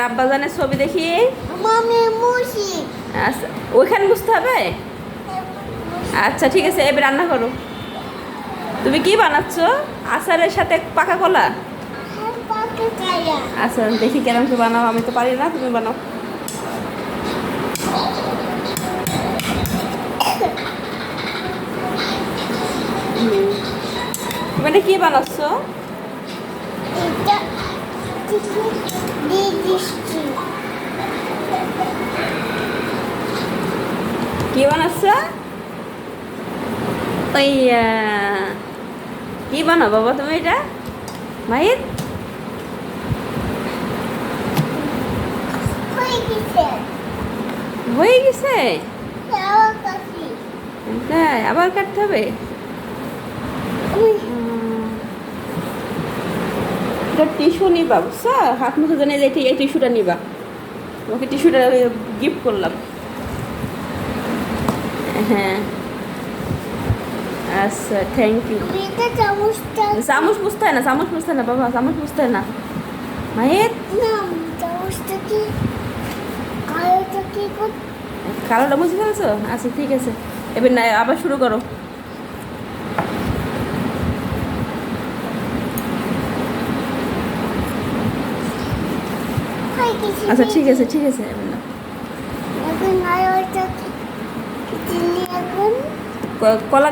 আব্বাজানের ছবি দেখি। মামি মুশি। আচ্ছা, ওইখানে বুঝতে হবে। আচ্ছা ঠিক আছে, এবার রান্না করো। তুমি কি বানাচ্ছ? আচারের সাথে পাকা কলা। আচ্ছা দেখি কেরম কি বানাও, আমি তো পারি না, তুমি বানাও। মানে কি বানাচ্ছ? কি বানাচ্ছ? ওইয়া কি বানাও বাবা তুমি এটা? মাহির হয়ে গেছে? তাই আবার কাটতে হবে? টিস্যু নিবা বুঝছো, হাত মুখে জানে যে এই টিস্যুটা নিবা, তোমাকে টিস্যুটা গিফট করলাম। হ্যাঁ আচ্ছা থ্যাংক ইউ। চামচ বুঝতে হয় না, চামচ বুঝতে না বাবা, চামচ বুঝতে হয় না। মায়ের কালোটা বুঝে ফেলছো? আচ্ছা ঠিক আছে, এবার না আবার শুরু করো। আচ্ছা ঠিক আছে ঠিক আছে, এবার না কলা